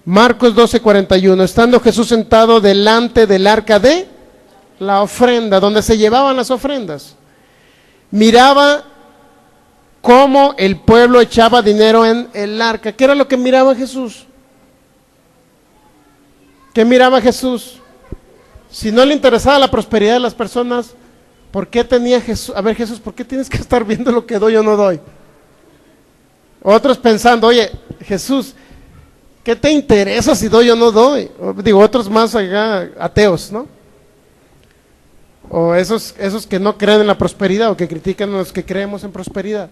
Marcos 12:41. Estando Jesús sentado delante del arca de la ofrenda, donde se llevaban las ofrendas, miraba cómo el pueblo echaba dinero en el arca. ¿Qué era lo que miraba Jesús? ¿Qué miraba Jesús? Si no le interesaba la prosperidad de las personas, ¿por qué tenía Jesús? A ver, Jesús, ¿por qué tienes que estar viendo lo que doy o no doy? Otros pensando, oye, Jesús, ¿qué te interesa si doy o no doy? Digo, otros más allá, ateos, ¿no? O esos que no creen en la prosperidad o que critican a los que creemos en prosperidad.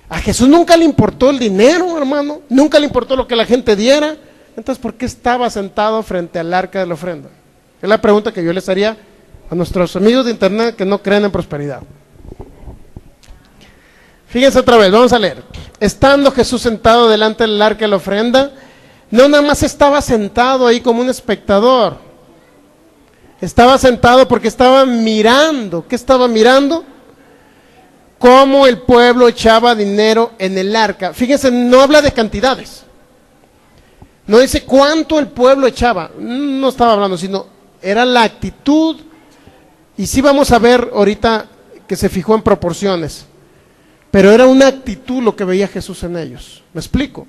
A Jesús nunca le importó el dinero, hermano, nunca le importó lo que la gente diera. Entonces, ¿por qué estaba sentado frente al arca de la ofrenda? Es la pregunta que yo les haría a nuestros amigos de internet que no creen en prosperidad. Fíjense otra vez, vamos a leer. Estando Jesús sentado delante del arca de la ofrenda, no nada más estaba sentado ahí como un espectador. Estaba sentado porque estaba mirando. ¿Qué estaba mirando? Cómo el pueblo echaba dinero en el arca. Fíjense, no habla de cantidades. No dice cuánto el pueblo echaba. No estaba hablando, sino era la actitud. Y sí vamos a ver ahorita que se fijó en proporciones. Pero era una actitud lo que veía Jesús en ellos. ¿Me explico?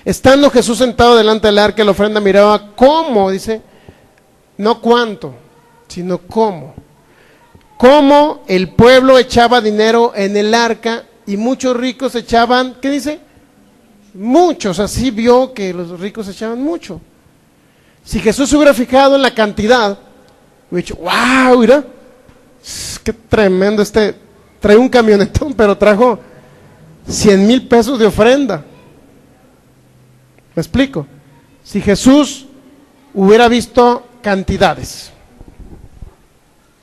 Estando Jesús sentado delante del arca de la ofrenda, miraba cómo, dice, no cuánto, sino cómo. Cómo el pueblo echaba dinero en el arca y muchos ricos echaban, ¿qué dice? Muchos, así vio que los ricos echaban mucho. Si Jesús se hubiera fijado en la cantidad, hubiera dicho, wow, mira, qué tremendo trae un camionetón, pero trajo 100,000 pesos de ofrenda. ¿Me explico? Si Jesús hubiera visto cantidades,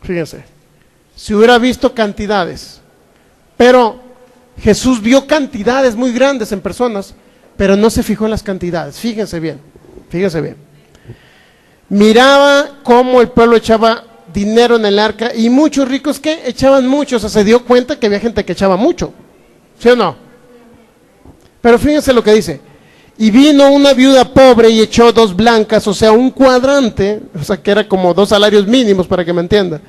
fíjense, si hubiera visto cantidades, pero Jesús vio cantidades muy grandes en personas, pero no se fijó en las cantidades. Fíjense bien, fíjense bien. Miraba cómo el pueblo echaba dinero en el arca y muchos ricos que echaban mucho, o sea, se dio cuenta que había gente que echaba mucho, ¿sí o no? Pero fíjense lo que dice. Y vino una viuda pobre y echó 2 blancas, o sea, un cuadrante, o sea, que era como 2 salarios mínimos, para que me entienda.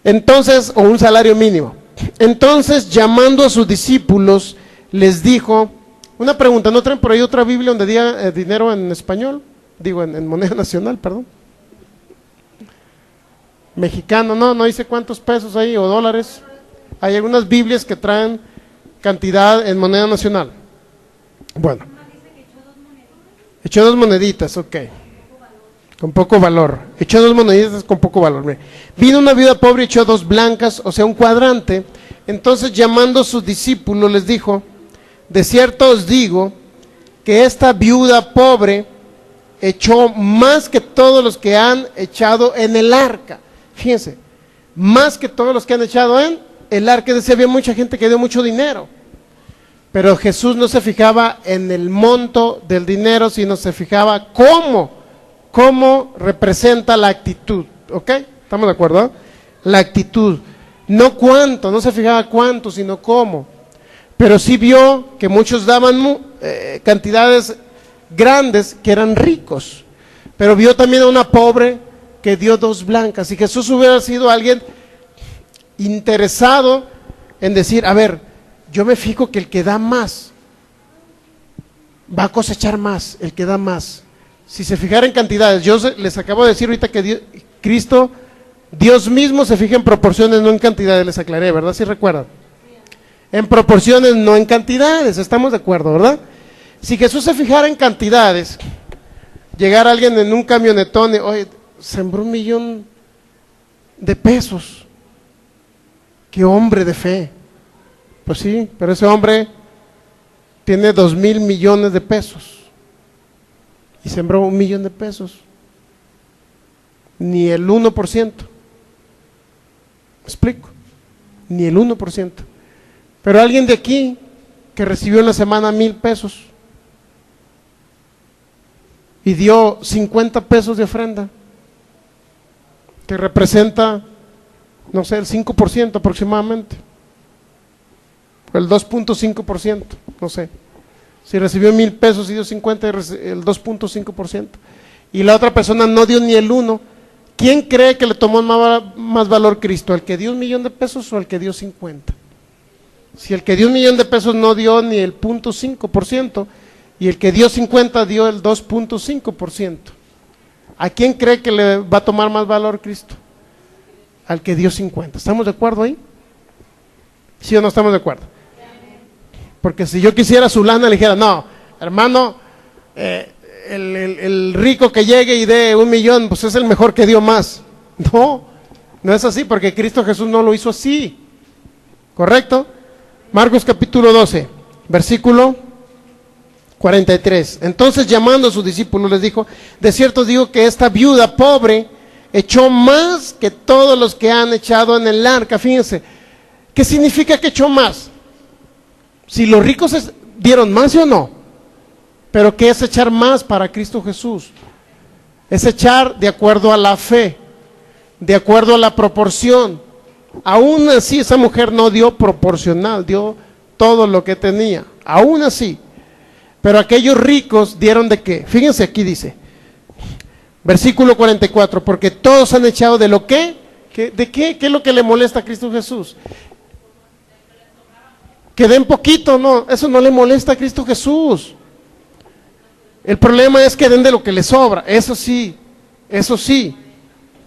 Entonces, o un salario mínimo. Entonces, llamando a sus discípulos, les dijo, una pregunta, ¿no traen por ahí otra Biblia donde diga dinero en español? Digo, en moneda nacional, perdón. Mexicano, no dice cuántos pesos ahí o dólares. Hay algunas Biblias que traen cantidad en moneda nacional. Bueno. Echó 2 moneditas, ok. Con poco valor. Echó 2 moneditas con poco valor. Mire. Vino una viuda pobre y echó 2 blancas, o sea, un cuadrante. Entonces, llamando a sus discípulos, les dijo, de cierto os digo, que esta viuda pobre echó más que todos los que han echado en el arca. Fíjense, más que todos los que han echado en el arca. Es decir, había mucha gente que dio mucho dinero. Pero Jesús no se fijaba en el monto del dinero, sino se fijaba cómo representa la actitud. ¿Ok? ¿Estamos de acuerdo? La actitud. No cuánto, no se fijaba cuánto, sino cómo. Pero sí vio que muchos daban cantidades grandes que eran ricos. Pero vio también a una pobre que dio 2 blancas. Si Jesús hubiera sido alguien interesado en decir, a ver, yo me fijo que el que da más va a cosechar más, el que da más. Si se fijara en cantidades, yo les acabo de decir ahorita que Cristo, Dios mismo se fija en proporciones, no en cantidades, les aclaré, ¿verdad? ¿Sí recuerdan? En proporciones, no en cantidades, estamos de acuerdo, ¿verdad? Si Jesús se fijara en cantidades, llegara alguien en un camionetón y, oye, sembró 1,000,000 de pesos. ¡Qué hombre de fe! Pues sí, pero ese hombre tiene 2,000 millones de pesos y sembró 1,000,000 de pesos. Ni el 1%. ¿Me explico? Ni el 1%. Pero alguien de aquí que recibió en la semana 1,000 pesos y dio 50 pesos de ofrenda, que representa, no sé, el 5% aproximadamente. El 2.5%, no sé, Si recibió 1,000 pesos y dio 50, el 2.5%. Y la otra persona no dio ni el 1. ¿Quién cree que le tomó más valor Cristo? ¿El que dio 1,000,000 de pesos o el que dio 50? Si el que dio 1,000,000 de pesos no dio ni el 0.5% y el que dio 50 dio el 2.5%. ¿A quién cree que le va a tomar más valor Cristo? Al que dio 50. ¿Estamos de acuerdo ahí? ¿Sí o no estamos de acuerdo? Porque si yo quisiera su lana, le dijera, no, hermano, el rico que llegue y dé 1,000,000, pues es el mejor que dio más. No, no es así, porque Cristo Jesús no lo hizo así. ¿Correcto? Marcos capítulo 12, versículo 43. Entonces, llamando a sus discípulos, les dijo, de cierto digo que esta viuda pobre echó más que todos los que han echado en el arca. Fíjense, ¿qué significa que echó más? Si los ricos dieron más, ¿sí o no? Pero ¿qué es echar más para Cristo Jesús? Es echar de acuerdo a la fe, de acuerdo a la proporción. Aún así esa mujer no dio proporcional, dio todo lo que tenía, aún así. Pero aquellos ricos dieron de qué. Fíjense, aquí dice, versículo 44, porque todos han echado de lo que, ¿de qué? ¿Qué es lo que le molesta a Cristo Jesús? Que den poquito, no, eso no le molesta a Cristo Jesús. El problema es que den de lo que les sobra, eso sí, eso sí.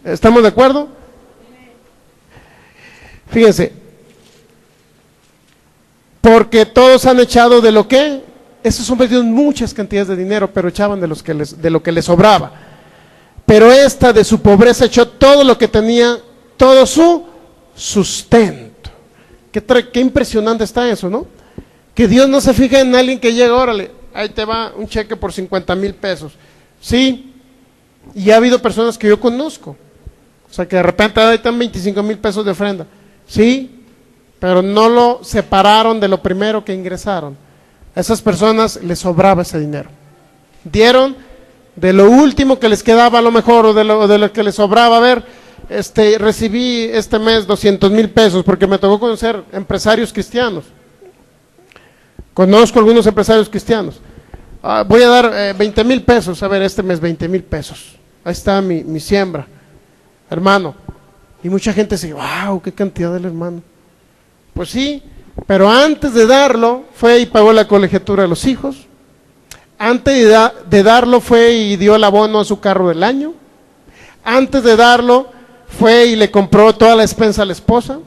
¿Estamos de acuerdo? Fíjense, porque todos han echado de lo que, esos hombres dieron muchas cantidades de dinero, pero echaban de lo que les sobraba. Pero esta de su pobreza echó todo lo que tenía, todo su sustento. Qué impresionante está eso, ¿no? Que Dios no se fija en alguien que llega, órale, ahí te va un cheque por 50,000 pesos. Sí, y ha habido personas que yo conozco, o sea que de repente ahí están 25,000 pesos de ofrenda. Sí, pero no lo separaron de lo primero que ingresaron. A esas personas les sobraba ese dinero. Dieron de lo último que les quedaba a lo mejor, o de lo que les sobraba. A ver, recibí este mes 200,000 pesos porque me tocó conocer empresarios cristianos. Conozco algunos empresarios cristianos. Voy a dar 20,000 pesos, a ver, este mes 20,000 pesos. Ahí está mi siembra, hermano. Y mucha gente dice, wow, qué cantidad del hermano. Pues sí, pero antes de darlo, fue y pagó la colegiatura de los hijos. Antes de darlo, fue y dio el abono a su carro del año. Antes de darlo, fue y le compró toda la despensa a la esposa.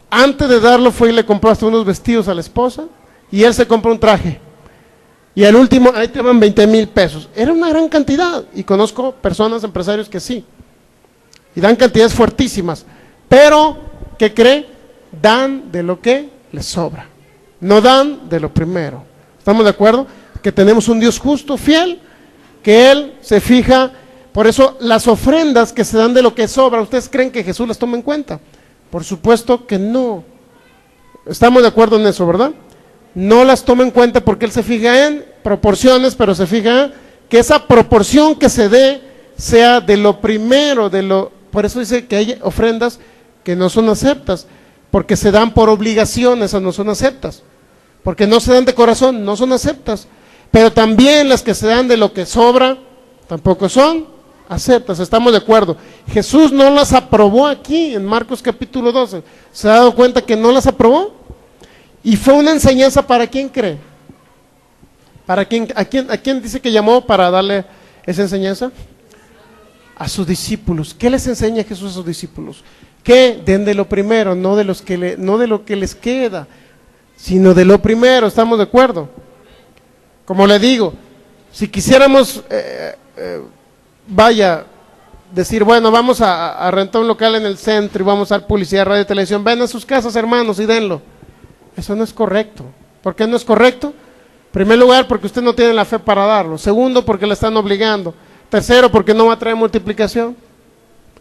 Antes de darlo, fue y le compró hasta unos vestidos a la esposa. Y él se compró un traje. Y al último, ahí te van 20,000 pesos. Era una gran cantidad. Y conozco personas, empresarios que sí. Y dan cantidades fuertísimas. Pero, ¿qué cree? Dan de lo que les sobra. No dan de lo primero. ¿Estamos de acuerdo? Que tenemos un Dios justo, fiel, que Él se fija. Por eso las ofrendas que se dan de lo que sobra, ¿ustedes creen que Jesús las toma en cuenta? Por supuesto que no. Estamos de acuerdo en eso, ¿verdad? No las toma en cuenta porque Él se fija en proporciones, pero se fija que esa proporción que se dé sea de lo primero, por eso dice que hay ofrendas que no son aceptas, porque se dan por obligaciones o no son aceptas, porque no se dan de corazón, no son aceptas, pero también las que se dan de lo que sobra, tampoco son aceptas. Estamos de acuerdo. Jesús no las aprobó aquí en Marcos capítulo 12, ¿se ha dado cuenta que no las aprobó? Y fue una enseñanza para quién cree, a quién dice que llamó para darle esa enseñanza, a sus discípulos. ¿Qué les enseña Jesús a sus discípulos? Que den de lo primero, no de lo que les queda, sino de lo primero. ¿Estamos de acuerdo? Como le digo, si quisiéramos decir, bueno, vamos a rentar un local en el centro y vamos a dar publicidad, radio y televisión, ven a sus casas, hermanos, y denlo. Eso no es correcto. ¿Por qué no es correcto? En primer lugar, porque usted no tiene la fe para darlo. Segundo, porque le están obligando. Tercero, porque no va a traer multiplicación.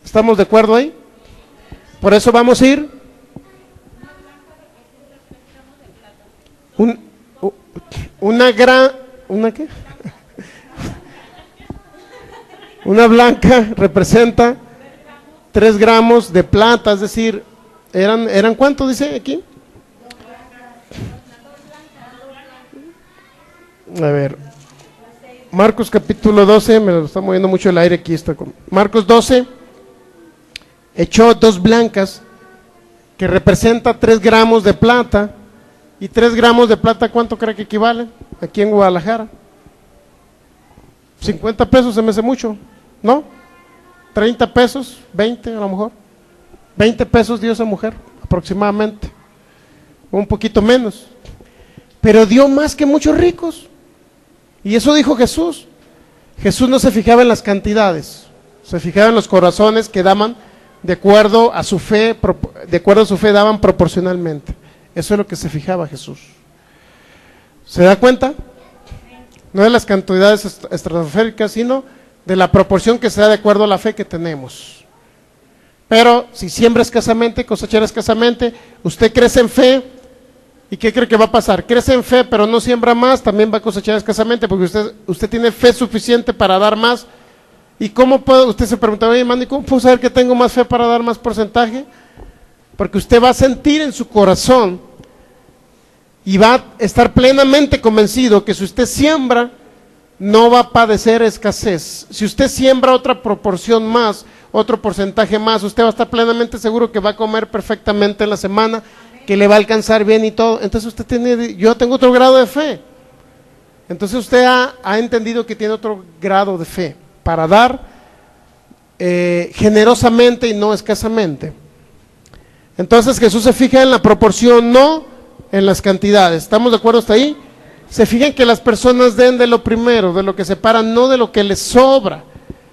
¿Estamos de acuerdo ahí? Por eso vamos a ir ¿una qué? Una blanca representa 3 gramos de plata, es decir, ¿eran cuánto dice aquí? A ver, Marcos capítulo 12, me lo está moviendo mucho el aire aquí. Marcos 12, echó 2 blancas, que representa 3 gramos de plata. ¿Y 3 gramos de plata cuánto cree que equivale aquí en Guadalajara? 50 pesos se me hace mucho, ¿no? 30 pesos, 20 a lo mejor. 20 pesos dio esa mujer, aproximadamente. Un poquito menos. Pero dio más que muchos ricos. Y eso dijo Jesús. Jesús no se fijaba en las cantidades, se fijaba en los corazones que daban de acuerdo a su fe, daban proporcionalmente. Eso es lo que se fijaba Jesús. ¿Se da cuenta? No de las cantidades estratosféricas, sino de la proporción que se da de acuerdo a la fe que tenemos. Pero si siembra escasamente, cosechará escasamente. Usted crece en fe, ¿y qué cree que va a pasar? Crece en fe, pero no siembra más, también va a cosechar escasamente, porque usted tiene fe suficiente para dar más. ¿Y cómo puede? Usted se pregunta, oye, hermano, ¿y cómo puedo saber que tengo más fe para dar más porcentaje? Porque usted va a sentir en su corazón y va a estar plenamente convencido que si usted siembra, no va a padecer escasez. Si usted siembra otra proporción más, otro porcentaje más, usted va a estar plenamente seguro que va a comer perfectamente en la semana, que le va a alcanzar bien y todo. Entonces yo tengo otro grado de fe. Entonces usted ha entendido que tiene otro grado de fe para dar generosamente y no escasamente. Entonces Jesús se fija en la proporción, no en las cantidades. ¿Estamos de acuerdo hasta ahí? Se fija en que las personas den de lo primero, de lo que separan, no de lo que les sobra.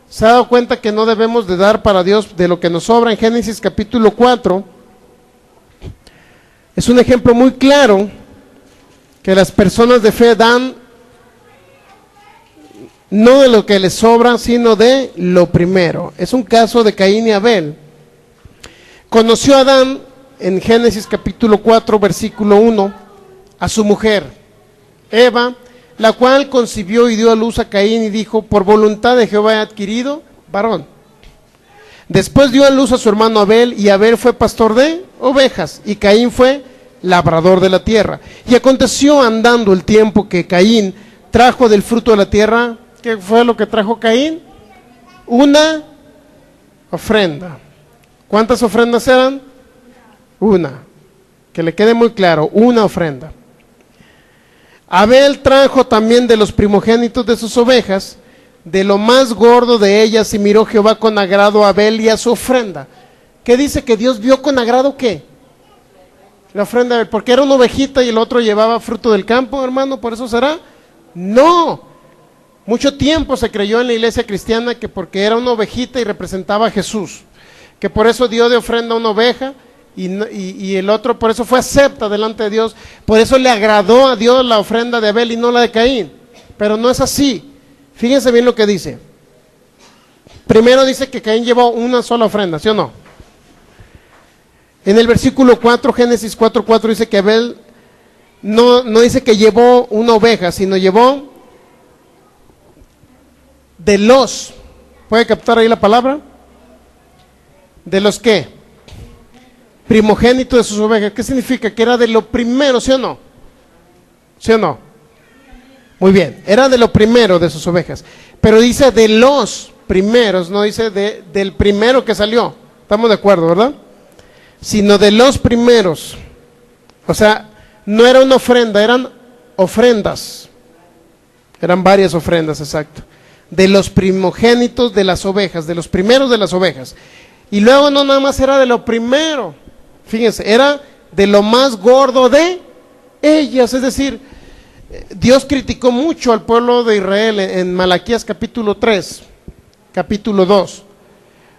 ¿Se ha dado cuenta que no debemos de dar para Dios de lo que nos sobra? En Génesis capítulo 4 es un ejemplo muy claro que las personas de fe dan no de lo que les sobra, sino de lo primero. Es un caso de Caín y Abel. Conoció Adán en Génesis capítulo 4 versículo 1 a su mujer Eva, la cual concibió y dio a luz a Caín y dijo, por voluntad de Jehová he adquirido varón. Después dio a luz a su hermano Abel, y Abel fue pastor de ovejas, y Caín fue labrador de la tierra. Y aconteció andando el tiempo que Caín trajo del fruto de la tierra. ¿Qué fue lo que trajo Caín? Una ofrenda. ¿Cuántas ofrendas eran? Una. Que le quede muy claro, una ofrenda. Abel trajo también de los primogénitos de sus ovejas, de lo más gordo de ellas, y miró Jehová con agrado a Abel y a su ofrenda. ¿Qué dice que Dios vio con agrado qué? La ofrenda de Abel, porque era una ovejita y el otro llevaba fruto del campo, hermano, ¿por eso será? No. Mucho tiempo se creyó en la iglesia cristiana que porque era una ovejita y representaba a Jesús, que por eso dio de ofrenda una oveja, y el otro por eso fue acepta delante de Dios, por eso le agradó a Dios la ofrenda de Abel y no la de Caín. Pero no es así. Fíjense bien lo que dice. Primero dice que Caín llevó una sola ofrenda, ¿sí o no? En el versículo 4, Génesis 4:4 dice que Abel no dice que llevó una oveja, sino llevó de los, ¿puede captar ahí la palabra? ¿De los qué? Primogénito de sus ovejas. ¿Qué significa? Que era de lo primero, ¿sí o no? ¿Sí o no? Muy bien, era de lo primero de sus ovejas. Pero dice de los primeros, no dice del primero que salió. ¿Estamos de acuerdo, verdad? Sino de los primeros. O sea, no era una ofrenda, eran ofrendas. Eran varias ofrendas, exacto. De los primogénitos de las ovejas, de los primeros de las ovejas. Y luego no nada más era de lo primero. Fíjense, era de lo más gordo de ellas. Es decir, Dios criticó mucho al pueblo de Israel en Malaquías capítulo 3, capítulo 2.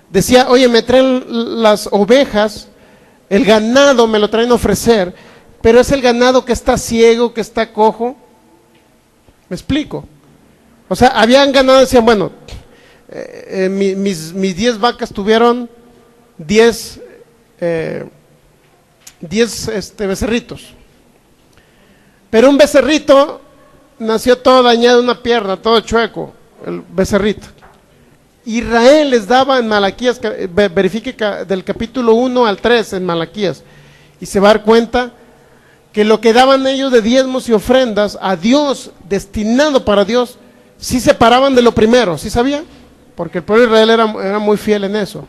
Decía, oye, me traen las ovejas, el ganado me lo traen a ofrecer, pero es el ganado que está ciego, que está cojo. ¿Me explico? O sea, habían ganado, decían, bueno, mis 10 vacas tuvieron 10 becerritos. Pero un becerrito nació todo dañado, una pierna, todo chueco, el becerrito. Israel les daba en Malaquías, verifique del capítulo 1 al 3 en Malaquías, y se va a dar cuenta que lo que daban ellos de diezmos y ofrendas a Dios, destinado para Dios, sí separaban de lo primero, ¿sí sabía? Porque el pueblo de Israel era muy fiel en eso.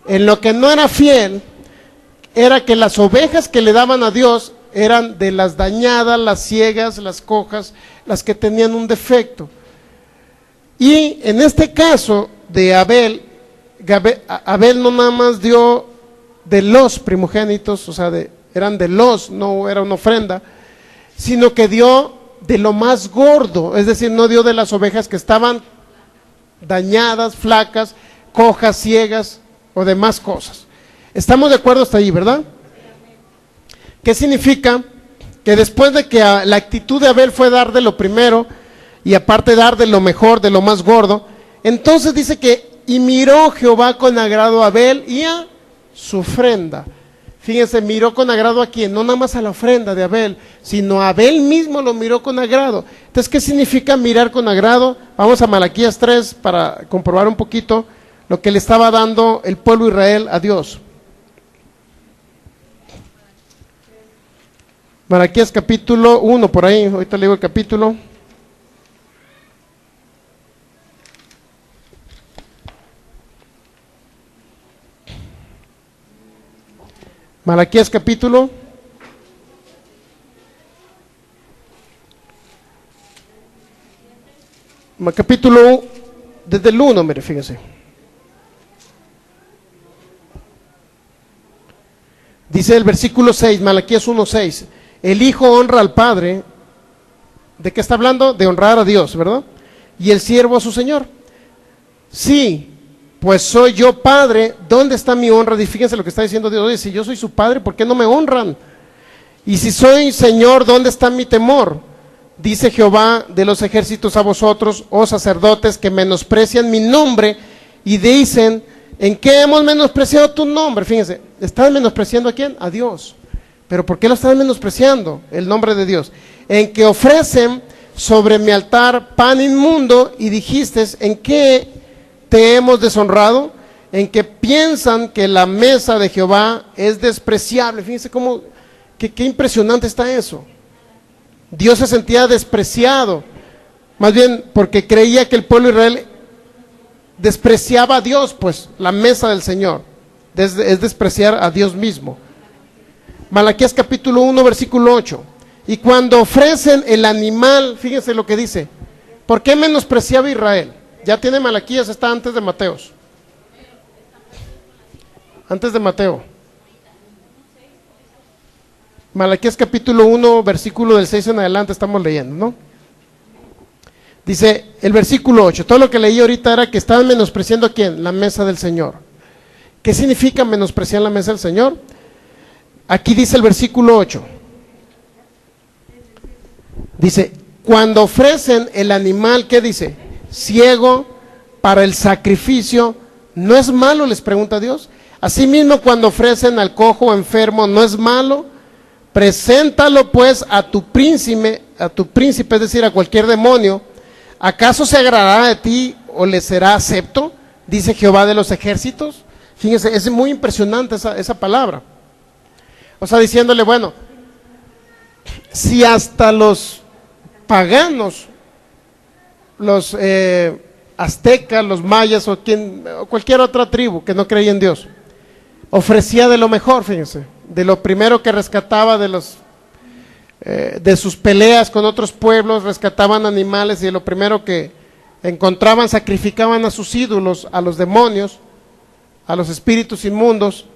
En lo que no era fiel, era que las ovejas que le daban a Dios eran de las dañadas, las ciegas, las cojas, las que tenían un defecto. Y en este caso de Abel, Abel no nada más dio de los primogénitos, o sea, eran de los, no era una ofrenda, sino que dio de lo más gordo, es decir, no dio de las ovejas que estaban dañadas, flacas, cojas, ciegas o demás cosas. Estamos de acuerdo hasta ahí, ¿verdad? ¿Qué significa? Que después de que la actitud de Abel fue dar de lo primero, y aparte dar de lo mejor, de lo más gordo, entonces dice que, y miró Jehová con agrado a Abel y a su ofrenda. Fíjense, miró con agrado a quién, no nada más a la ofrenda de Abel, sino a Abel mismo lo miró con agrado. Entonces, ¿qué significa mirar con agrado? Vamos a Malaquías 3 para comprobar un poquito lo que le estaba dando el pueblo de Israel a Dios. Malaquías capítulo 1, por ahí, ahorita le digo el capítulo. Malaquías capítulo desde el 1, mire, fíjense. Dice el versículo 6, Malaquías 1:6, el hijo honra al padre. ¿De qué está hablando? De honrar a Dios, ¿verdad? Y el siervo a su señor. Sí, pues soy yo padre, ¿dónde está mi honra? Y fíjense lo que está diciendo Dios. Oye, si yo soy su padre, ¿por qué no me honran? Y si soy señor, ¿dónde está mi temor? Dice Jehová de los ejércitos a vosotros, oh sacerdotes, que menosprecian mi nombre y dicen, ¿en qué hemos menospreciado tu nombre? Fíjense, ¿están menospreciando a quién? A Dios. ¿Pero por qué lo están menospreciando? El nombre de Dios. En que ofrecen sobre mi altar pan inmundo y dijiste, ¿en qué te hemos deshonrado? En que piensan que la mesa de Jehová es despreciable. Fíjense cómo, qué impresionante está eso. Dios se sentía despreciado, más bien porque creía que el pueblo de Israel despreciaba a Dios, pues la mesa del Señor es despreciar a Dios mismo. Malaquías capítulo 1 versículo 8, y cuando ofrecen el animal, fíjense lo que dice, ¿por qué menospreciaba Israel? Ya tiene Malaquías, está antes de Mateos. Antes de Mateo. Malaquías capítulo 1, versículo del 6 en adelante estamos leyendo, ¿no? Dice el versículo 8, todo lo que leí ahorita era que estaban menospreciando ¿a quién? La mesa del Señor. ¿Qué significa menospreciar la mesa del Señor? Aquí dice el versículo 8. Dice, cuando ofrecen el animal, ¿qué dice? Ciego para el sacrificio, ¿no es malo? Les pregunta Dios. Asimismo, cuando ofrecen al cojo o enfermo, ¿no es malo? Preséntalo pues a tu príncipe, es decir, a cualquier demonio. ¿Acaso se agradará de ti o le será acepto? Dice Jehová de los ejércitos. Fíjense, es muy impresionante esa palabra. O sea, diciéndole, bueno, si hasta los paganos, los aztecas, los mayas o cualquier otra tribu que no creía en Dios, ofrecía de lo mejor, fíjense, de lo primero que rescataba de sus peleas con otros pueblos, rescataban animales y de lo primero que encontraban sacrificaban a sus ídolos, a los demonios, a los espíritus inmundos,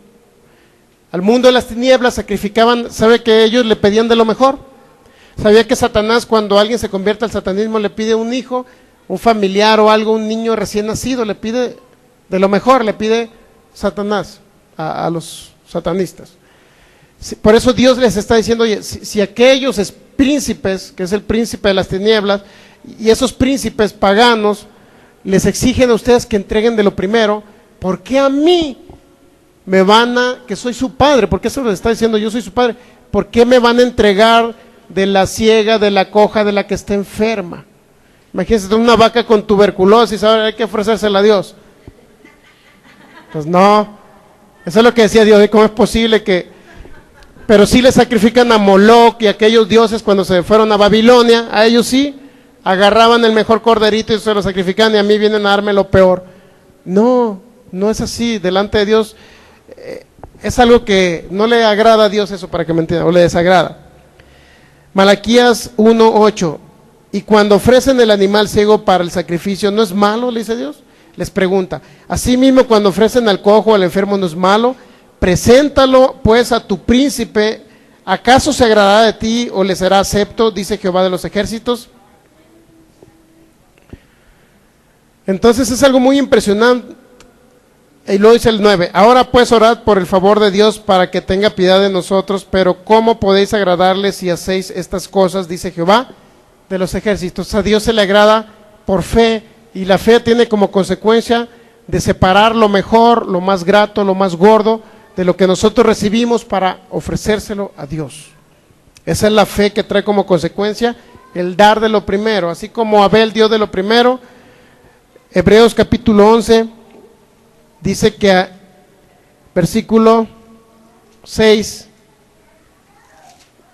al mundo de las tinieblas sacrificaban. ¿Sabe que ellos le pedían de lo mejor? ¿Sabía que Satanás, cuando alguien se convierte al satanismo, le pide un hijo, un familiar o algo, un niño recién nacido, le pide de lo mejor, le pide Satanás a los satanistas? Por eso Dios les está diciendo, oye, si aquellos príncipes, que es el príncipe de las tinieblas, y esos príncipes paganos les exigen a ustedes que entreguen de lo primero, ¿por qué a mí me van que soy su padre? ¿Por qué eso les está diciendo yo soy su padre? ¿Por qué me van a entregar de la ciega, de la coja, de la que está enferma? Imagínense una vaca con tuberculosis, ahora hay que ofrecérsela a Dios. Pues no, eso es lo que decía Dios, ¿cómo es posible que pero sí le sacrifican a Moloch y a aquellos dioses cuando se fueron a Babilonia. A ellos sí agarraban el mejor corderito y se lo sacrificaban, y a mí vienen a darme lo peor. No, no es así. Delante de Dios es algo que no le agrada a Dios, eso, para que me entiendan, o le desagrada. Malaquías 1:8. Y cuando ofrecen el animal ciego para el sacrificio, ¿no es malo?, le dice Dios. Les pregunta. Asimismo, cuando ofrecen al cojo o al enfermo, ¿no es malo? Preséntalo pues a tu príncipe. ¿Acaso se agradará de ti o le será acepto? Dice Jehová de los ejércitos. Entonces es algo muy impresionante. Y luego dice el 9. Ahora pues orad por el favor de Dios para que tenga piedad de nosotros. Pero ¿cómo podéis agradarle si hacéis estas cosas? Dice Jehová de los ejércitos. A Dios se le agrada por fe, y la fe tiene como consecuencia de separar lo mejor, lo más grato, lo más gordo de lo que nosotros recibimos para ofrecérselo a Dios. Esa es la fe que trae como consecuencia el dar de lo primero, así como Abel dio de lo primero. Hebreos capítulo 11 dice que, versículo 6,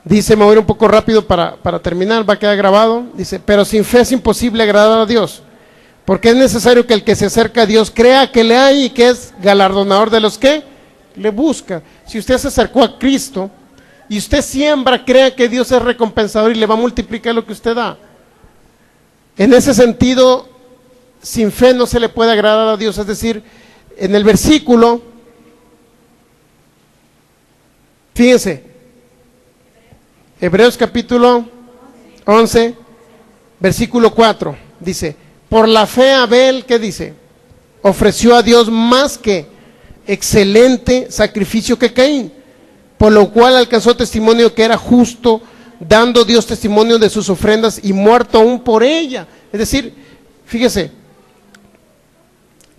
dice, me voy a ir un poco rápido para terminar, va a quedar grabado. Dice, pero sin fe es imposible agradar a Dios, porque es necesario que el que se acerca a Dios crea que le hay y que es galardonador de los que le busca. Si usted se acercó a Cristo y usted siembra, crea que Dios es recompensador y le va a multiplicar lo que usted da. En ese sentido, sin fe no se le puede agradar a Dios. Es decir, en el versículo, fíjense, Hebreos capítulo 11, versículo 4, dice, por la fe Abel, ¿qué dice? Ofreció a Dios más que excelente sacrificio que Caín, por lo cual alcanzó testimonio que era justo, dando Dios testimonio de sus ofrendas y muerto aún por ella. Es decir, fíjese,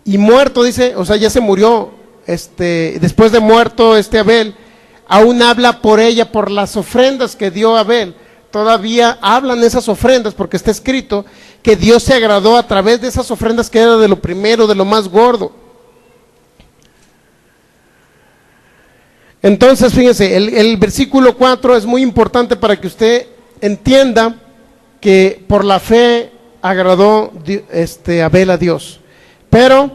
y muerto, dice, o sea, ya se murió, después de muerto Abel, aún habla por ella, por las ofrendas que dio Abel. Todavía hablan esas ofrendas, porque está escrito que Dios se agradó a través de esas ofrendas que era de lo primero, de lo más gordo. Entonces, fíjense, el versículo 4 es muy importante para que usted entienda que por la fe agradó Abel a Dios, pero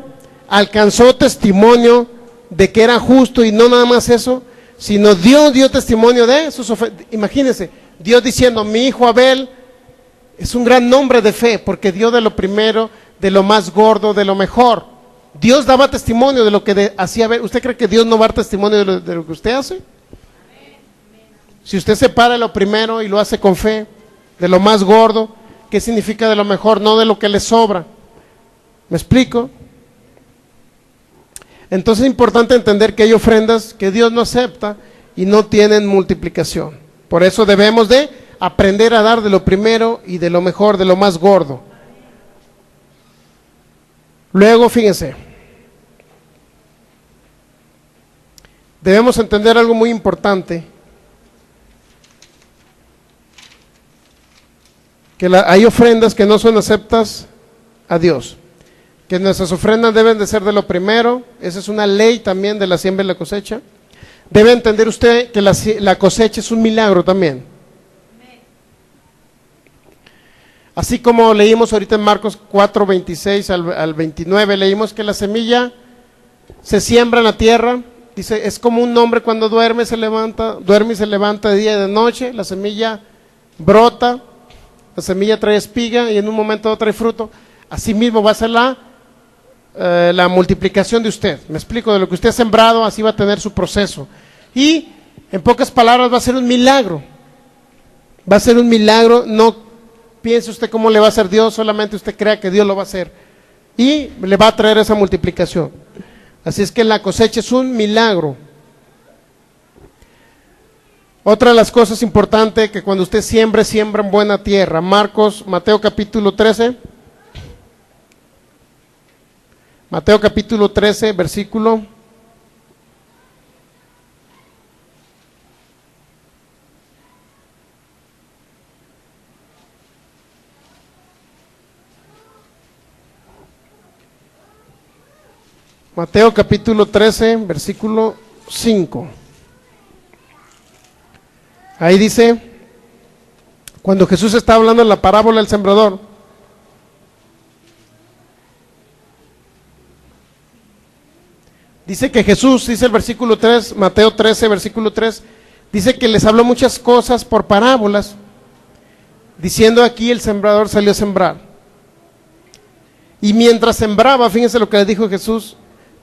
alcanzó testimonio de que era justo, y no nada más eso, sino Dios dio testimonio de sus ofrendas. Imagínense, Dios diciendo, mi hijo Abel es un gran nombre de fe, porque dio de lo primero, de lo más gordo, de lo mejor. Dios daba testimonio de lo que hacía Abel. ¿Usted cree que Dios no va a dar testimonio de lo que usted hace? Si usted separa lo primero y lo hace con fe, de lo más gordo, ¿qué significa de lo mejor? No de lo que le sobra. ¿Me explico? Entonces es importante entender que hay ofrendas que Dios no acepta y no tienen multiplicación. Por eso debemos de aprender a dar de lo primero y de lo mejor, de lo más gordo. Luego, fíjense, debemos entender algo muy importante, que hay ofrendas que no son aceptas a Dios, que nuestras ofrendas deben de ser de lo primero. Esa es una ley también de la siembra y la cosecha. Debe entender usted que la cosecha es un milagro también. Así como leímos ahorita en Marcos 4, 26 al 29, leímos que la semilla se siembra en la tierra. Dice, es como un hombre cuando duerme y se levanta de día y de noche. La semilla brota, la semilla trae espiga y en un momento trae fruto. Así mismo va a ser la multiplicación de usted. Me explico, de lo que usted ha sembrado, así va a tener su proceso. Y en pocas palabras va a ser un milagro. Va a ser un milagro. No piense usted cómo le va a hacer Dios, solamente usted crea que Dios lo va a hacer y le va a traer esa multiplicación. Así es que la cosecha es un milagro. Otra de las cosas importantes, que cuando usted siembra en buena tierra. Mateo capítulo 13. Mateo capítulo 13, versículo 5. Ahí dice, cuando Jesús está hablando en la parábola del sembrador, dice que Jesús, dice el versículo 3, Mateo 13, versículo 3, dice que les habló muchas cosas por parábolas, diciendo aquí el sembrador salió a sembrar. Y mientras sembraba, fíjense lo que le dijo Jesús,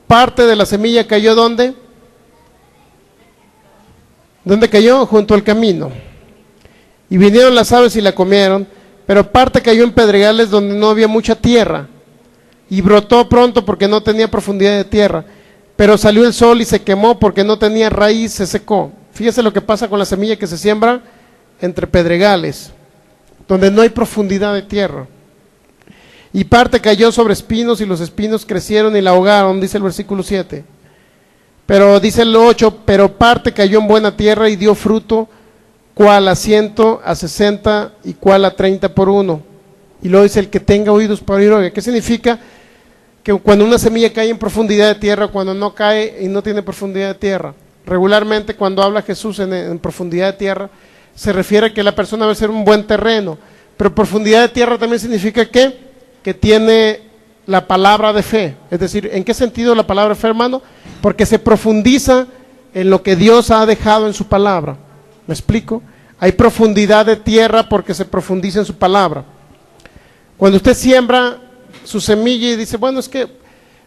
parte de la semilla cayó ¿dónde? ¿Dónde cayó? Junto al camino. Y vinieron las aves y la comieron, pero parte cayó en pedregales donde no había mucha tierra, y brotó pronto porque no tenía profundidad de tierra. Pero salió el sol y se quemó porque no tenía raíz, se secó. Fíjese lo que pasa con la semilla que se siembra entre pedregales, donde no hay profundidad de tierra. Y parte cayó sobre espinos y los espinos crecieron y la ahogaron, dice el versículo 7. Pero dice el 8, pero parte cayó en buena tierra y dio fruto, cual a 100, a 60 y cual a 30 por uno. Y luego dice el que tenga oídos para oír, oiga. ¿Qué significa? Que cuando una semilla cae en profundidad de tierra, cuando no cae y no tiene profundidad de tierra. Regularmente cuando habla Jesús en profundidad de tierra, se refiere a que la persona va a ser un buen terreno, pero profundidad de tierra también significa que tiene la palabra de fe. Es decir, ¿en qué sentido la palabra de fe, hermano? Porque se profundiza en lo que Dios ha dejado en su palabra. ¿Me explico? Hay profundidad de tierra porque se profundiza en su palabra. Cuando usted siembra su semilla y dice, bueno, es que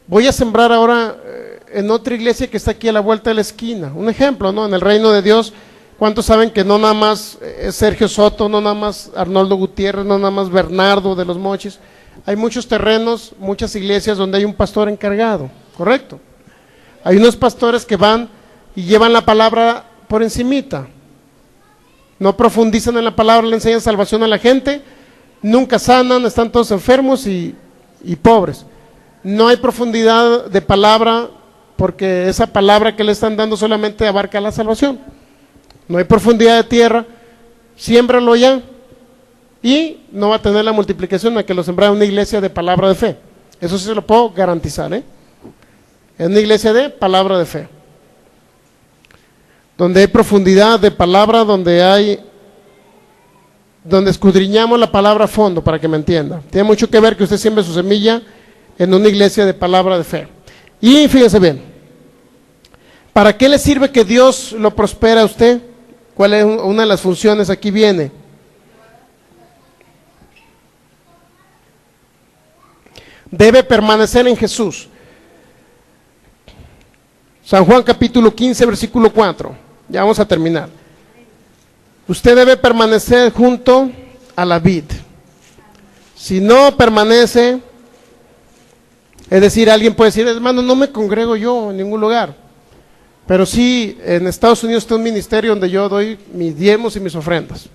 voy a sembrar ahora en otra iglesia que está aquí a la vuelta de la esquina. Un ejemplo, ¿no? En el reino de Dios, ¿cuántos saben que no nada más es Sergio Soto, no nada más Arnoldo Gutiérrez, no nada más Bernardo de los Mochis? Hay muchos terrenos, muchas iglesias donde hay un pastor encargado, ¿correcto? Hay unos pastores que van y llevan la palabra por encimita. No profundizan en la palabra, le enseñan salvación a la gente, nunca sanan, están todos enfermos y pobres. No hay profundidad de palabra porque esa palabra que le están dando solamente abarca la salvación. No hay profundidad de tierra, siémbralo ya y no va a tener la multiplicación a que lo sembrara en una iglesia de palabra de fe. Eso sí se lo puedo garantizar, en una iglesia de palabra de fe, donde hay profundidad de palabra, donde escudriñamos la palabra a fondo, para que me entienda. Tiene mucho que ver que usted siembre su semilla en una iglesia de palabra de fe. Y fíjense bien, ¿para qué le sirve que Dios lo prospere a usted? ¿Cuál es una de las funciones? Aquí viene. Debe permanecer en Jesús. San Juan capítulo 15, versículo 4. Ya vamos a terminar. Usted debe permanecer junto a la vid. Si no permanece, es decir, alguien puede decir, hermano, no me congrego yo en ningún lugar. Pero sí, en Estados Unidos está un ministerio donde yo doy mis diezmos y mis ofrendas.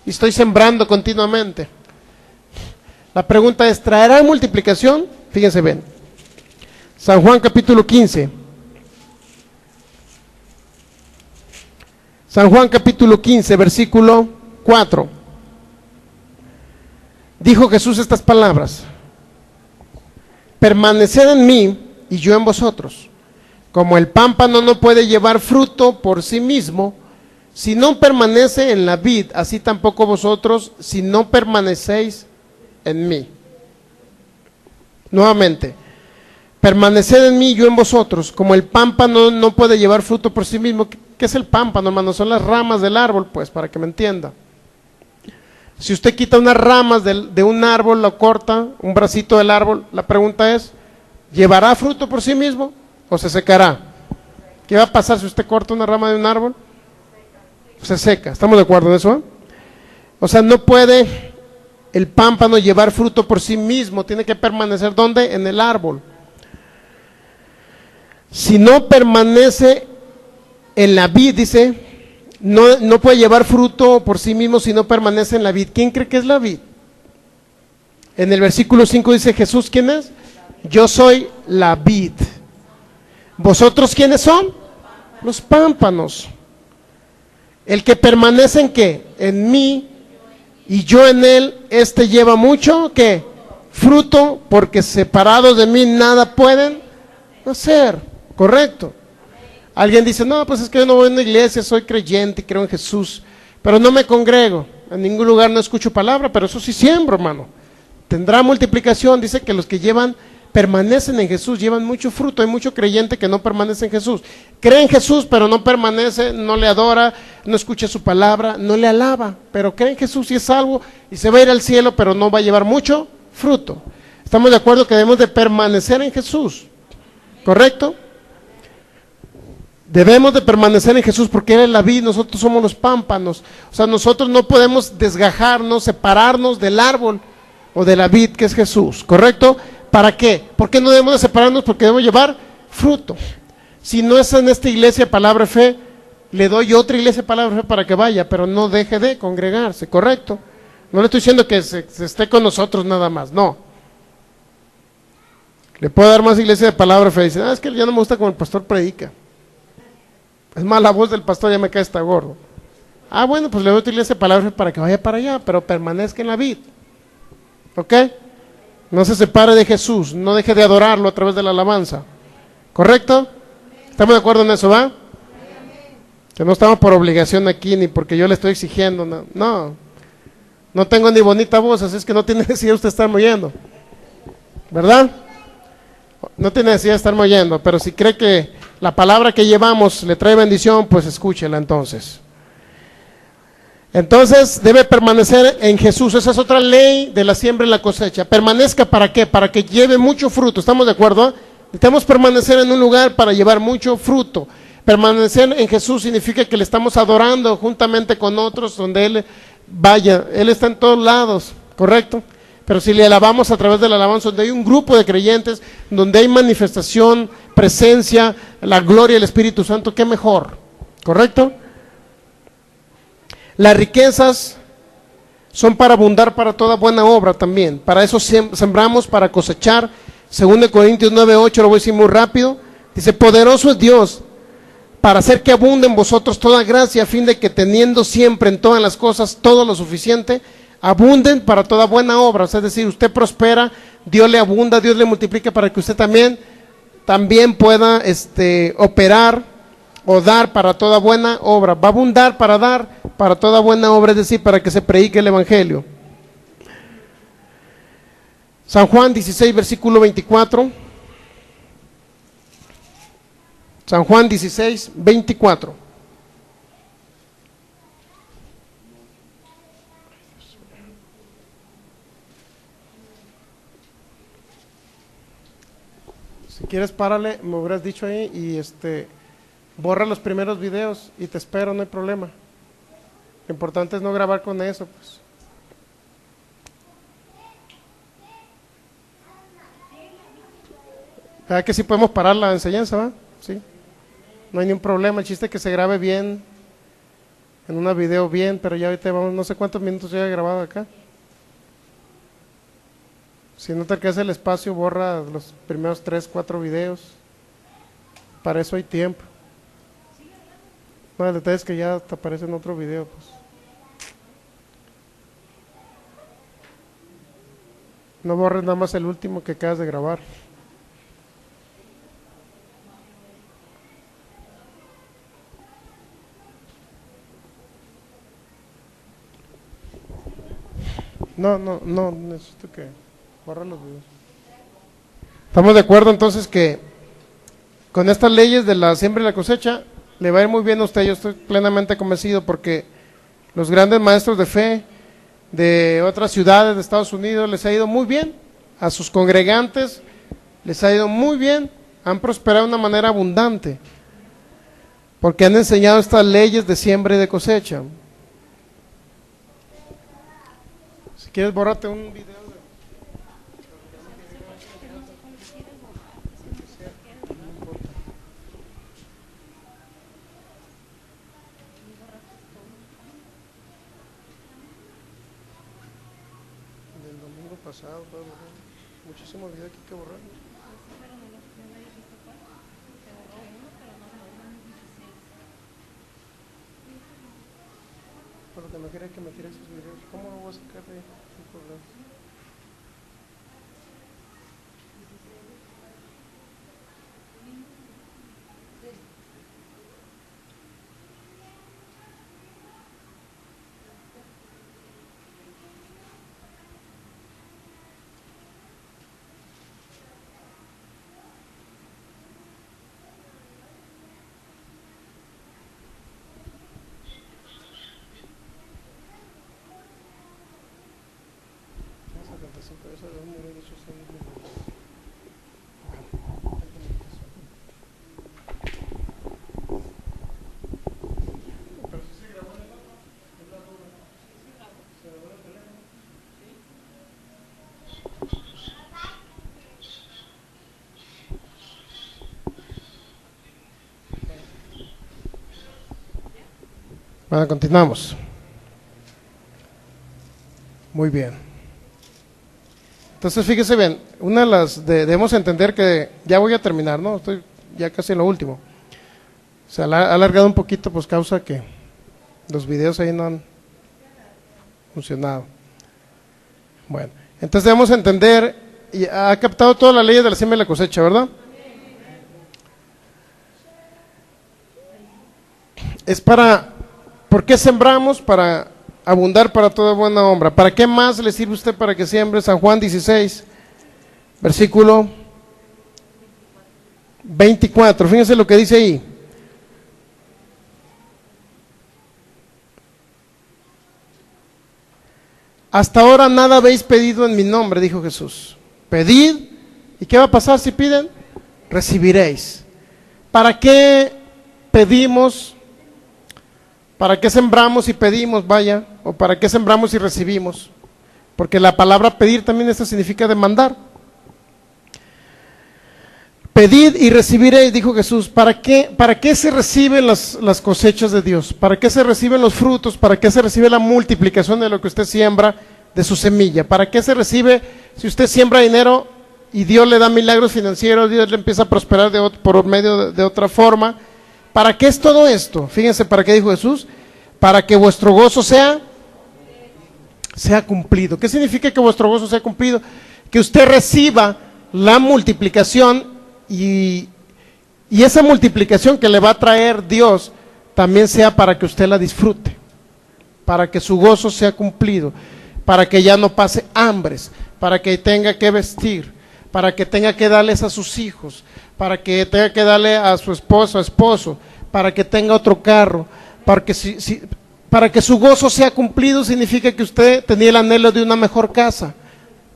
Y estoy sembrando continuamente. La pregunta es, ¿traerá multiplicación? Fíjense bien. San Juan capítulo 15. San Juan capítulo 15, versículo 4. Dijo Jesús estas palabras: permaneced en mí y yo en vosotros. Como el pámpano no puede llevar fruto por sí mismo, si no permanece en la vid, así tampoco vosotros, si no permanecéis en mí. Nuevamente, permaneced en mí y yo en vosotros. Como el pámpano no puede llevar fruto por sí mismo. ¿Qué es el pámpano, hermano? Son las ramas del árbol, pues, para que me entienda. Si usted quita unas ramas de un árbol, lo corta, un bracito del árbol, la pregunta es, ¿llevará fruto por sí mismo o se secará? ¿Qué va a pasar si usted corta una rama de un árbol? Se seca. ¿Estamos de acuerdo en eso? O sea, no puede el pámpano llevar fruto por sí mismo, tiene que permanecer, ¿dónde? En el árbol. Si no permanece en la vid, dice, no puede llevar fruto por sí mismo si no permanece en la vid. ¿Quién cree que es la vid? En el versículo 5 dice Jesús, ¿quién es? Yo soy la vid. ¿Vosotros quiénes son? Los pámpanos. El que permanece en ¿qué? En mí y yo en él, este lleva mucho, ¿qué? Fruto, porque separados de mí nada pueden hacer. Correcto. Alguien dice, no, pues es que yo no voy a una iglesia, soy creyente y creo en Jesús, pero no me congrego, en ningún lugar no escucho palabra, pero eso sí siembro, hermano. Tendrá multiplicación. Dice que los que permanecen en Jesús, llevan mucho fruto. Hay mucho creyente que no permanece en Jesús. Cree en Jesús, pero no permanece, no le adora, no escucha su palabra, no le alaba, pero cree en Jesús y es salvo y se va a ir al cielo, pero no va a llevar mucho fruto. Estamos de acuerdo que debemos de permanecer en Jesús, ¿correcto? Debemos de permanecer en Jesús porque Él es la vid, nosotros somos los pámpanos. O sea, nosotros no podemos desgajarnos, separarnos del árbol o de la vid que es Jesús, ¿correcto? ¿Para qué? ¿Por qué no debemos de separarnos? Porque debemos llevar fruto. Si no es en esta iglesia Palabra Fe, le doy otra iglesia Palabra Fe para que vaya, pero no deje de congregarse, ¿correcto? No le estoy diciendo que se esté con nosotros nada más, no. Le puedo dar más iglesia de Palabra Fe. Dice, es que ya no me gusta como el pastor predica. Es más, la voz del pastor ya me cae, está gordo. Bueno, pues le doy otra iglesia de Palabra Fe para que vaya para allá, pero permanezca en la vid. ¿Ok? No se separe de Jesús, no deje de adorarlo a través de la alabanza. ¿Correcto? ¿Estamos de acuerdo en eso, va? Que no estamos por obligación aquí, ni porque yo le estoy exigiendo. No tengo ni bonita voz, así es que no tiene necesidad usted estarme oyendo. ¿Verdad? No tiene necesidad de estarme oyendo, pero si cree que la palabra que llevamos le trae bendición, pues escúchela entonces. Entonces debe permanecer en Jesús. Esa es otra ley de la siembra y la cosecha. Permanezca, ¿para qué? Para que lleve mucho fruto. ¿Estamos de acuerdo? Necesitamos permanecer en un lugar para llevar mucho fruto. Permanecer en Jesús significa que le estamos adorando juntamente con otros donde Él vaya. Él está en todos lados, ¿correcto? Pero si le alabamos a través de la alabanza, donde hay un grupo de creyentes, donde hay manifestación, presencia, la gloria del Espíritu Santo, ¿qué mejor? ¿Correcto? Las riquezas son para abundar para toda buena obra también. Para eso sembramos, para cosechar. 2 Corintios 9:8, lo voy a decir muy rápido. Dice, poderoso es Dios para hacer que abunde en vosotros toda gracia, a fin de que teniendo siempre en todas las cosas todo lo suficiente, abunden para toda buena obra. O sea, es decir, usted prospera, Dios le abunda, Dios le multiplica para que usted también pueda operar o dar para toda buena obra. Va a abundar para dar para toda buena obra, es decir, para que se predique el Evangelio. San Juan 16, versículo 24. San Juan 16, 24. Si quieres, párale, me hubieras dicho ahí y borra los primeros videos y te espero, no hay problema. Lo importante es no grabar con eso, pues. ¿Verdad que sí podemos parar la enseñanza, va? Sí. No hay ningún problema, el chiste es que se grabe bien, en una video bien, pero ya ahorita vamos, no sé cuántos minutos ya he grabado acá. Si no te alcanza el espacio, borra los primeros 3, 4 videos. Para eso hay tiempo. No, el detalle es que ya te aparece en otro video, pues. No borres nada más el último que acabas de grabar. No, necesito que borra los videos. Estamos de acuerdo entonces que con estas leyes de la siembra y la cosecha le va a ir muy bien a usted. Yo estoy plenamente convencido porque los grandes maestros de fe de otras ciudades de Estados Unidos les ha ido muy bien, a sus congregantes les ha ido muy bien, han prosperado de una manera abundante porque han enseñado estas leyes de siembra y de cosecha. Si quieres, bórrate un video. Del domingo pasado, muchísimos videos que hay que borrar. Pero que no quiere que me tire esos videos. ¿Cómo lo voy a sacar de ahí? Sin problema. Bueno, continuamos. Muy bien. Entonces, fíjese bien, una de las debemos entender que ya voy a terminar, ¿no? Estoy ya casi en lo último. Se ha alargado un poquito, pues causa que los videos ahí no han funcionado. Bueno, entonces debemos entender, y ha captado todas las leyes de la siembra y la cosecha, ¿verdad? Es para, ¿por qué sembramos? Para abundar para toda buena obra. ¿Para qué más le sirve usted para que siembre? San Juan 16, versículo 24. Fíjense lo que dice ahí. Hasta ahora nada habéis pedido en mi nombre, dijo Jesús. Pedid, ¿y qué va a pasar si piden? Recibiréis. ¿Para qué pedimos? ¿Para qué sembramos y pedimos, vaya? ¿O para qué sembramos y recibimos? Porque la palabra pedir también esto significa demandar. Pedid y recibiréis, dijo Jesús. ¿Para qué se reciben las cosechas de Dios? ¿Para qué se reciben los frutos? ¿Para qué se recibe la multiplicación de lo que usted siembra, de su semilla? ¿Para qué se recibe, si usted siembra dinero y Dios le da milagros financieros, Dios le empieza a prosperar por medio de otra forma? ¿Para qué es todo esto? Fíjense, ¿para qué dijo Jesús? Para que vuestro gozo sea cumplido. ¿Qué significa que vuestro gozo sea cumplido? Que usted reciba la multiplicación y esa multiplicación que le va a traer Dios también sea para que usted la disfrute, para que su gozo sea cumplido, para que ya no pase hambres, para que tenga que vestir, para que tenga que darles a sus hijos, para que tenga que darle a su esposo, para que tenga otro carro, para que su gozo sea cumplido. Significa que usted tenía el anhelo de una mejor casa,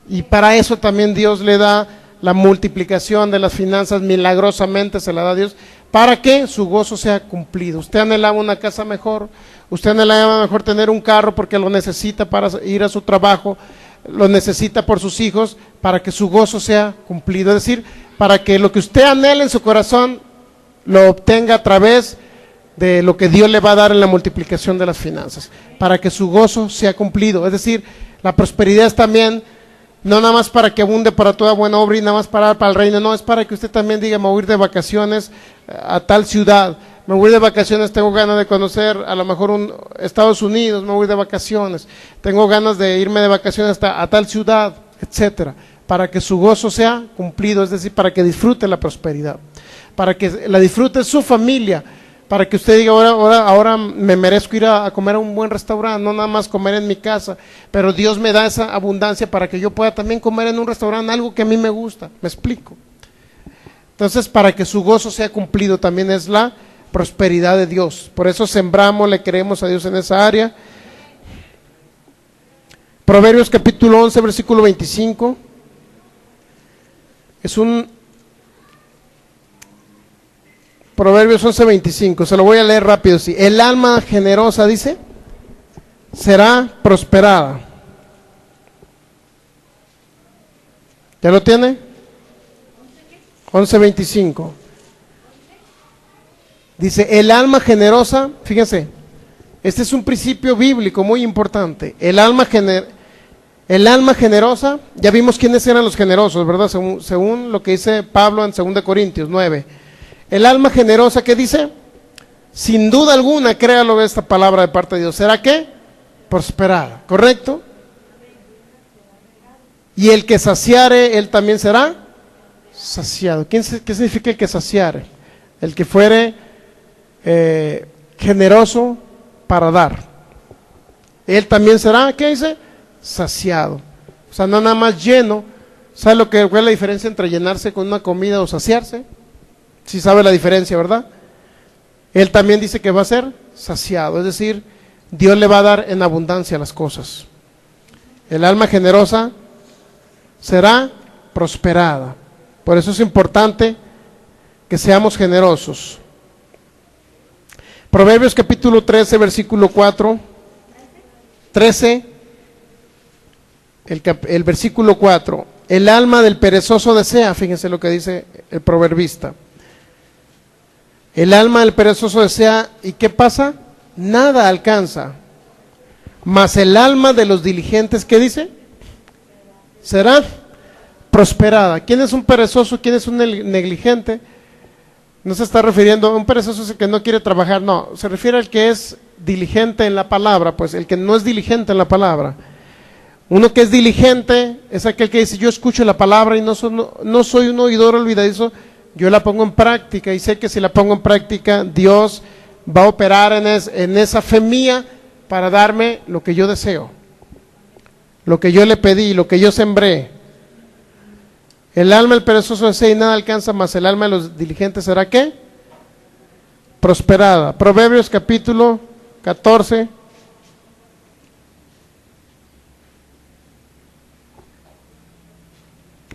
y para eso también Dios le da la multiplicación de las finanzas, milagrosamente se la da Dios, para que su gozo sea cumplido. Usted anhelaba una casa mejor, usted anhelaba mejor tener un carro porque lo necesita para ir a su trabajo, lo necesita por sus hijos, para que su gozo sea cumplido. Es decir, para que lo que usted anhela en su corazón lo obtenga a través de lo que Dios le va a dar en la multiplicación de las finanzas, para que su gozo sea cumplido. Es decir, la prosperidad es también, no nada más para que abunde para toda buena obra y nada más para el reino, no, es para que usted también diga: me voy a ir de vacaciones a tal ciudad, me voy a ir de vacaciones, tengo ganas de conocer a lo mejor Estados Unidos, me voy a ir de vacaciones, tengo ganas de irme de vacaciones a tal ciudad, etcétera, para que su gozo sea cumplido, es decir, para que disfrute la prosperidad, para que la disfrute su familia, para que usted diga: ahora me merezco ir a comer a un buen restaurante, no nada más comer en mi casa, pero Dios me da esa abundancia para que yo pueda también comer en un restaurante algo que a mí me gusta. ¿Me explico? Entonces, para que su gozo sea cumplido también es la prosperidad de Dios. Por eso sembramos, le creemos a Dios en esa área. Proverbios capítulo 11, versículo 25. Proverbios 11:25, se lo voy a leer rápido. Sí. El alma generosa, dice, será prosperada. ¿Ya lo tiene? 11:25. Dice, el alma generosa, fíjense, este es un principio bíblico muy importante. El alma generosa, ya vimos quiénes eran los generosos, ¿verdad? Según lo que dice Pablo en 2 Corintios 9. El alma generosa, ¿qué dice? Sin duda alguna, créalo, esta palabra de parte de Dios, ¿será qué? Prosperada, ¿correcto? Y el que saciare, él también será saciado. ¿Qué significa el que saciare? El que fuere generoso para dar. Él también será, ¿qué dice? Saciado. O sea, no nada más lleno. ¿Sabe lo que es la diferencia entre llenarse con una comida o saciarse? Sí sabe la diferencia, ¿verdad? Él también dice que va a ser saciado, es decir, Dios le va a dar en abundancia las cosas. El alma generosa será prosperada. Por eso es importante que seamos generosos. Proverbios capítulo 13, versículo 4. 13, el versículo 4. El alma del perezoso desea, fíjense lo que dice el proverbista. El alma del perezoso desea, ¿y qué pasa? Nada alcanza. Mas el alma de los diligentes, ¿qué dice? Será prosperada. ¿Quién es un perezoso? ¿Quién es un negligente? No se está refiriendo a un perezoso es el que no quiere trabajar, no, se refiere al que es diligente en la palabra, pues el que no es diligente en la palabra. Uno que es diligente es aquel que dice, yo escucho la palabra y no soy un oidor olvidadizo, yo la pongo en práctica y sé que si la pongo en práctica, Dios va a operar en esa fe mía para darme lo que yo deseo, lo que yo le pedí, lo que yo sembré. El alma del perezoso desea y nada alcanza, mas el alma de los diligentes será ¿qué? Prosperada. Proverbios capítulo 14.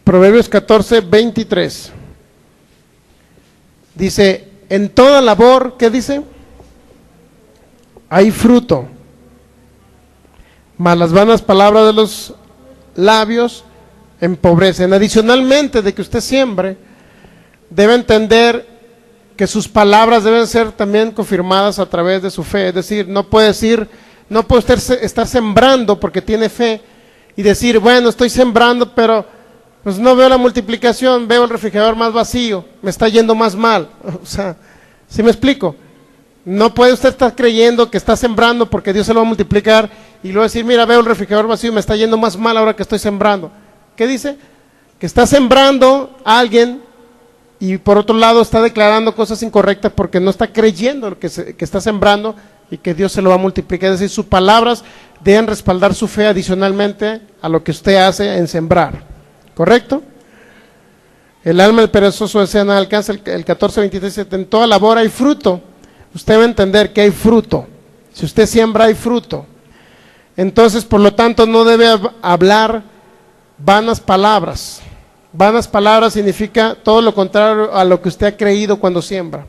Proverbios 14, 23. Dice, en toda labor, ¿qué dice? Hay fruto, mas las vanas palabras de los labios empobrecen. Adicionalmente de que usted siembre, debe entender que sus palabras deben ser también confirmadas a través de su fe. Es decir, no puede usted estar sembrando porque tiene fe y decir, bueno, estoy sembrando, pero pues no veo la multiplicación, veo el refrigerador más vacío, me está yendo más mal. O sea, ¿sí me explico? No puede usted estar creyendo que está sembrando porque Dios se lo va a multiplicar y luego decir, mira, veo el refrigerador vacío y me está yendo más mal ahora que estoy sembrando. ¿Qué dice? Que está sembrando a alguien y por otro lado está declarando cosas incorrectas porque no está creyendo lo que está sembrando y que Dios se lo va a multiplicar. Es decir, sus palabras deben respaldar su fe adicionalmente a lo que usted hace en sembrar. ¿Correcto? El alma del perezoso desea nada alcanza. El 14:23 dice, en toda labor hay fruto. Usted debe entender que hay fruto. Si usted siembra hay fruto. Entonces, por lo tanto, no debe hablar vanas palabras. Vanas palabras significa todo lo contrario a lo que usted ha creído cuando siembra.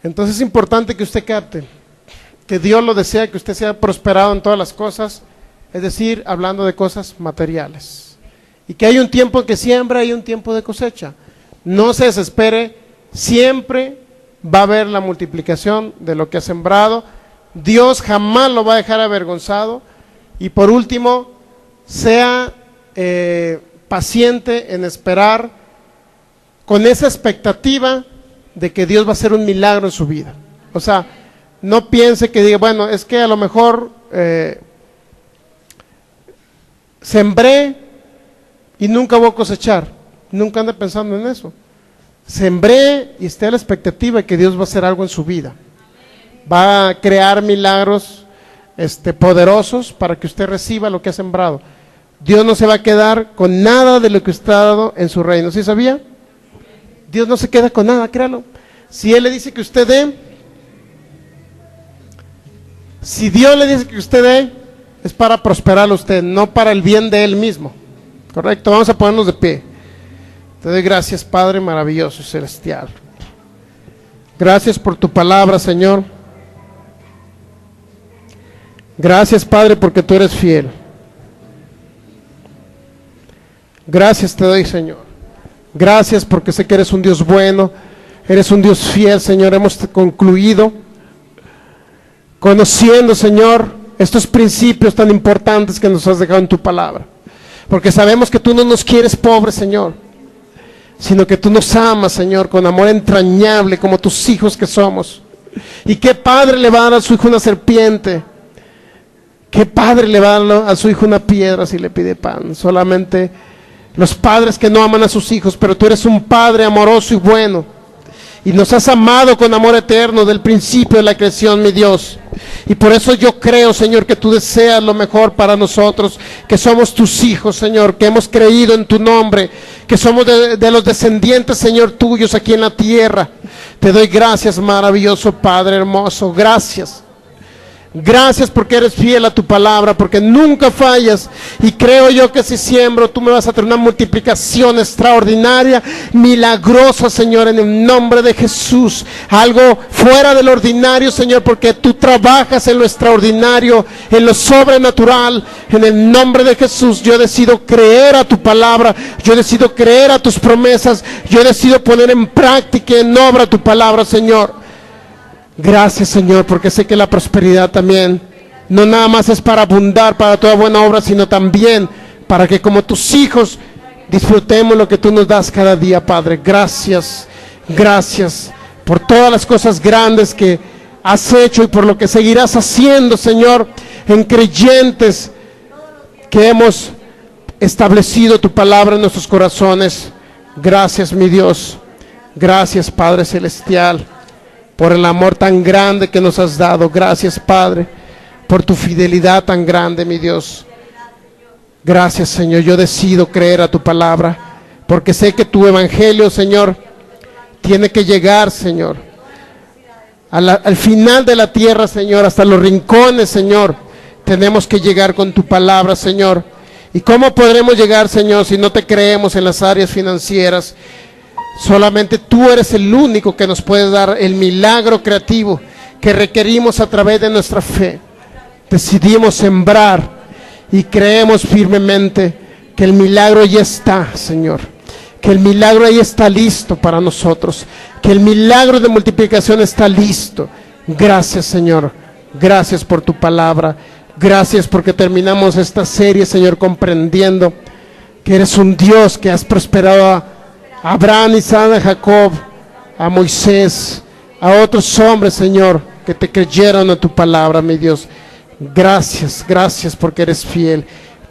Entonces es importante que usted capte que Dios lo desea, que usted sea prosperado en todas las cosas, es decir, hablando de cosas materiales. Y que hay un tiempo en que siembra y un tiempo de cosecha. No se desespere, siempre va a haber la multiplicación de lo que ha sembrado. Dios jamás lo va a dejar avergonzado. Y por último, sea paciente en esperar con esa expectativa de que Dios va a hacer un milagro en su vida. O sea, no piense que diga, bueno, es que a lo mejor sembré y nunca voy a cosechar. Nunca ande pensando en eso. Sembré y esté a la expectativa de que Dios va a hacer algo en su vida. Va a crear milagros poderosos para que usted reciba lo que ha sembrado. Dios no se va a quedar con nada de lo que usted ha dado en su reino. ¿Sí sabía? Dios no se queda con nada, créalo. Si Él le dice que usted dé, si Dios le dice que usted dé, es para prosperar a usted, no para el bien de Él mismo. ¿Correcto? Vamos a ponernos de pie. Te doy gracias, Padre maravilloso y celestial. Gracias por tu palabra, Señor. Gracias, Padre, porque tú eres fiel. Gracias te doy, Señor. Gracias porque sé que eres un Dios bueno, eres un Dios fiel, Señor. Hemos concluido conociendo, Señor, estos principios tan importantes que nos has dejado en tu palabra. Porque sabemos que tú no nos quieres pobres, Señor, sino que tú nos amas, Señor, con amor entrañable, como tus hijos que somos. ¿Y qué padre le va a dar a su hijo una serpiente? ¿Qué padre le va a dar a su hijo una piedra si le pide pan? Solamente los padres que no aman a sus hijos, pero tú eres un Padre amoroso y bueno. Y nos has amado con amor eterno del principio de la creación, mi Dios. Y por eso yo creo, Señor, que tú deseas lo mejor para nosotros, que somos tus hijos, Señor, que hemos creído en tu nombre, que somos de los descendientes, Señor, tuyos aquí en la tierra. Te doy gracias, maravilloso Padre hermoso, gracias. Gracias porque eres fiel a tu palabra, porque nunca fallas. Y creo yo que si siembro, tú me vas a traer una multiplicación extraordinaria, milagrosa, Señor, en el nombre de Jesús. Algo fuera del ordinario, Señor, porque tú trabajas en lo extraordinario, en lo sobrenatural. En el nombre de Jesús, yo decido creer a tu palabra, yo decido creer a tus promesas, yo decido poner en práctica, en obra tu palabra, Señor. Gracias, Señor, porque sé que la prosperidad también no nada más es para abundar, para toda buena obra, sino también para que como tus hijos disfrutemos lo que tú nos das cada día, Padre. Gracias, gracias por todas las cosas grandes que has hecho y por lo que seguirás haciendo, Señor, en creyentes que hemos establecido tu palabra en nuestros corazones. Gracias, mi Dios. Gracias, Padre Celestial, por el amor tan grande que nos has dado. Gracias, Padre, por tu fidelidad tan grande, mi Dios. Gracias, Señor. Yo decido creer a tu palabra, porque sé que tu evangelio, Señor, tiene que llegar, Señor, al final de la tierra, Señor, hasta los rincones, Señor. Tenemos que llegar con tu palabra, Señor. ¿Y cómo podremos llegar, Señor, si no te creemos en las áreas financieras? Solamente tú eres el único que nos puede dar el milagro creativo que requerimos a través de nuestra fe. Decidimos sembrar y creemos firmemente que el milagro ya está, Señor. Que el milagro ahí está listo para nosotros. Que el milagro de multiplicación está listo. Gracias, Señor. Gracias por tu palabra. Gracias porque terminamos esta serie, Señor, comprendiendo que eres un Dios que has prosperado a Abraham, Isaac, a Jacob, a Moisés, a otros hombres, Señor, que te creyeron a tu palabra, mi Dios. Gracias, gracias porque eres fiel.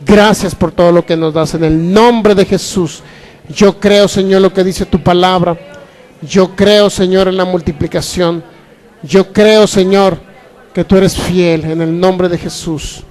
Gracias por todo lo que nos das en el nombre de Jesús. Yo creo, Señor, lo que dice tu palabra. Yo creo, Señor, en la multiplicación. Yo creo, Señor, que tú eres fiel en el nombre de Jesús.